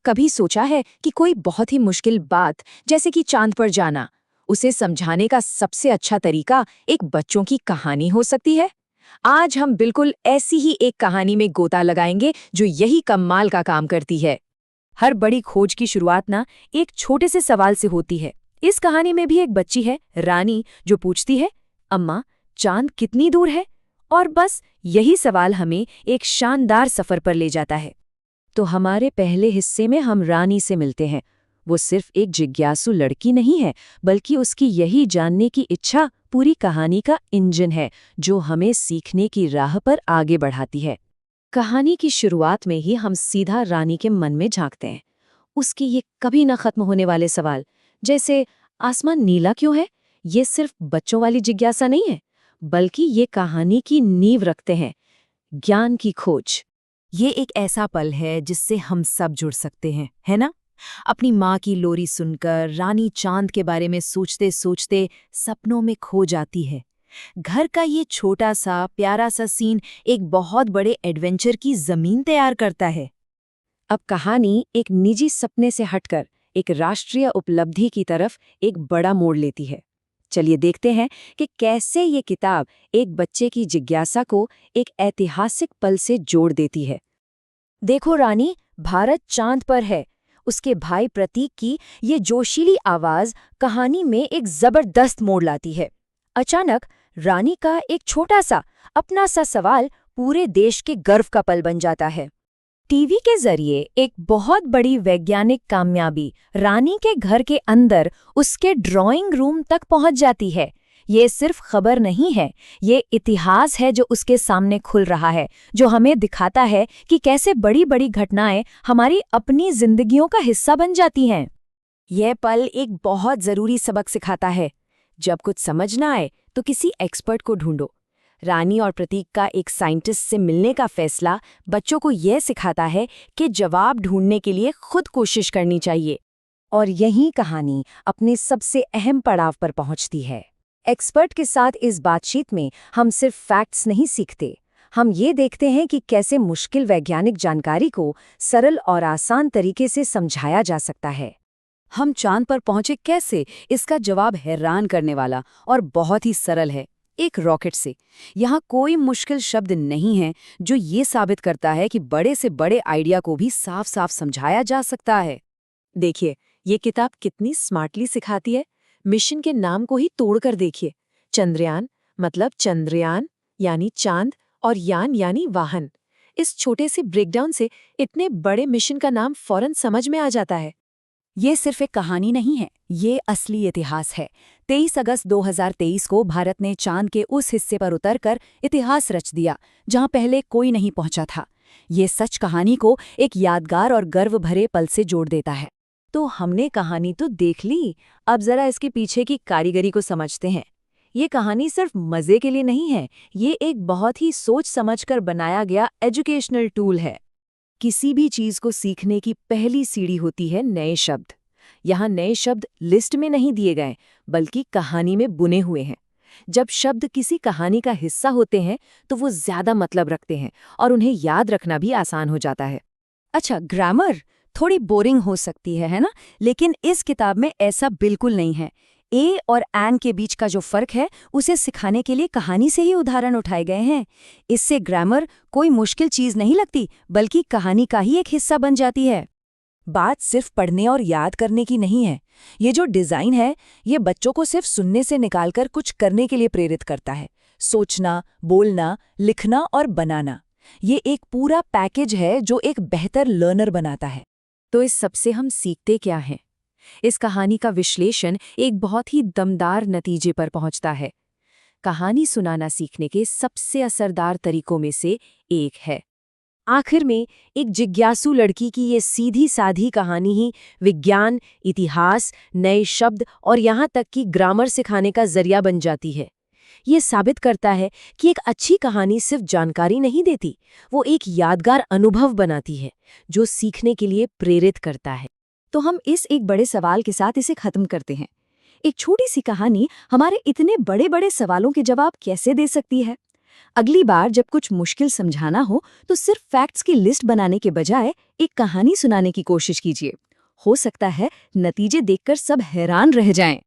कभी सोचा है कि कोई बहुत ही मुश्किल बात, जैसे कि चांद पर जाना, उसे समझाने का सबसे अच्छा तरीका एक बच्चों की कहानी हो सकती है? आज हम बिल्कुल ऐसी ही एक कहानी में गोता लगाएंगे जो यही कमाल का काम करती है। हर बड़ी खोज की शुरुआत ना एक छोटे से सवाल से होती है। इस कहानी में भी एक बच्ची है, रानी, जो पूछती है, अम्मा, चांद कितनी दूर है? और बस यही सवाल हमें एक शानदार सफर पर ले जाता है। तो हमारे पहले हिस्से में हम रानी से मिलते हैं। वो सिर्फ एक जिज्ञासु लड़की नहीं है, बल्कि उसकी यही जानने की इच्छा पूरी कहानी का इंजन है, जो हमें सीखने की राह पर आगे बढ़ाती है। कहानी की शुरुआत में ही हम सीधा रानी के मन में झांकते हैं। उसके ये कभी न खत्म होने वाले सवाल, जैसे आसमान नीला क्यों है, ये सिर्फ बच्चों वाली जिज्ञासा नहीं है, बल्कि ये कहानी की नींव रखते हैं, ज्ञान की खोज। ये एक ऐसा पल है जिससे हम सब जुड़ सकते हैं, है ना? अपनी माँ की लोरी सुनकर रानी चांद के बारे में सोचते सोचते सपनों में खो जाती है। घर का ये छोटा सा प्यारा सा सीन एक बहुत बड़े एडवेंचर की जमीन तैयार करता है। अब कहानी एक निजी सपने से हटकर एक राष्ट्रीय उपलब्धि की तरफ एक बड़ा मोड़ लेती है। चलिए देखते हैं कि कैसे ये किताब एक बच्चे की जिज्ञासा को एक ऐतिहासिक पल से जोड़ देती है। देखो रानी, भारत चांद पर है। उसके भाई प्रतीक की ये जोशीली आवाज कहानी में एक जबरदस्त मोड़ लाती है। अचानक रानी का एक छोटा सा अपना सा सवाल पूरे देश के गर्व का पल बन जाता है। टीवी के जरिए एक बहुत बड़ी वैज्ञानिक कामयाबी रानी के घर के अंदर उसके ड्राइंग रूम तक पहुंच जाती है। ये सिर्फ खबर नहीं है, ये इतिहास है जो उसके सामने खुल रहा है, जो हमें दिखाता है कि कैसे बड़ी बड़ी घटनाएं हमारी अपनी जिंदगियों का हिस्सा बन जाती हैं। यह पल एक बहुत जरूरी सबक सिखाता है। जब कुछ समझ ना आए तो किसी एक्सपर्ट को ढूंढो। रानी और प्रतीक का एक साइंटिस्ट से मिलने का फैसला बच्चों को यह सिखाता है कि जवाब ढूंढने के लिए खुद कोशिश करनी चाहिए। और यही कहानी अपने सबसे अहम पड़ाव पर पहुंचती है। एक्सपर्ट के साथ इस बातचीत में हम सिर्फ फैक्ट्स नहीं सीखते, हम ये देखते हैं कि कैसे मुश्किल वैज्ञानिक जानकारी को सरल और आसान तरीके से समझाया जा सकता है। हम चांद पर पहुंचे कैसे, इसका जवाब हैरान करने वाला और बहुत ही सरल है, एक रॉकेट से। यहाँ कोई मुश्किल शब्द नहीं है, जो ये साबित करता है कि बड़े से बड़े आइडिया को भी साफ साफ समझाया जा सकता है। देखिए, ये किताब कितनी स्मार्टली सिखाती है। मिशन के नाम को ही तोड़कर देखिए। चंद्रयान मतलब चंद्रयान यानी चांद, और यान यानी वाहन। इस छोटे से ब्रेकडाउन से इतने बड़े मिशन का नाम फौरन समझ में आ जाता है। ये सिर्फ एक कहानी नहीं है, ये असली इतिहास है। 23 अगस्त 2023 को भारत ने चांद के उस हिस्से पर उतरकर इतिहास रच दिया जहां पहले कोई नहीं पहुंचा था। ये सच कहानी को एक यादगार और गर्व भरे पल से जोड़ देता है। तो हमने कहानी तो देख ली, अब जरा इसके पीछे की कारीगरी को समझते हैं। ये कहानी सिर्फ मजे के लिए नहीं है, ये एक बहुत ही सोच समझकर बनाया गया एजुकेशनल टूल है। किसी भी चीज को सीखने की पहली सीढ़ी होती है नए शब्द। यहाँ नए शब्द लिस्ट में नहीं दिए गए, बल्कि कहानी में बुने हुए हैं। जब शब्द किसी कहानी का हिस्सा होते हैं तो वो ज्यादा मतलब रखते हैं और उन्हें याद रखना भी आसान हो जाता है। अच्छा, ग्रामर थोड़ी बोरिंग हो सकती है ना? लेकिन इस किताब में ऐसा बिल्कुल नहीं है। ए और एन के बीच का जो फर्क है, उसे सिखाने के लिए कहानी से ही उदाहरण उठाए गए हैं। इससे ग्रामर कोई मुश्किल चीज नहीं लगती, बल्कि कहानी का ही एक हिस्सा बन जाती है। बात सिर्फ पढ़ने और याद करने की नहीं है। ये जो डिजाइन है, ये बच्चों को सिर्फ सुनने से निकालकर कुछ करने के लिए प्रेरित करता है। सोचना, बोलना, लिखना और बनाना, ये एक पूरा पैकेज है जो एक बेहतर लर्नर बनाता है। तो इस सबसे हम सीखते क्या हैं? इस कहानी का विश्लेषण एक बहुत ही दमदार नतीजे पर पहुंचता है। कहानी सुनाना सीखने के सबसे असरदार तरीकों में से एक है। आखिर में एक जिज्ञासु लड़की की ये सीधी साधी कहानी ही विज्ञान, इतिहास, नए शब्द और यहाँ तक कि ग्रामर सिखाने का जरिया बन जाती है। ये साबित करता है कि एक अच्छी कहानी सिर्फ जानकारी नहीं देती, वो एक यादगार अनुभव बनाती है जो सीखने के लिए प्रेरित करता है। तो हम इस एक बड़े सवाल के साथ इसे खत्म करते हैं। एक छोटी सी कहानी हमारे इतने बड़े बड़े सवालों के जवाब कैसे दे सकती है? अगली बार जब कुछ मुश्किल समझाना हो तो सिर्फ फैक्ट्स की लिस्ट बनाने के बजाय एक कहानी सुनाने की कोशिश कीजिए। हो सकता है नतीजे देखकर सब हैरान रह जाएं।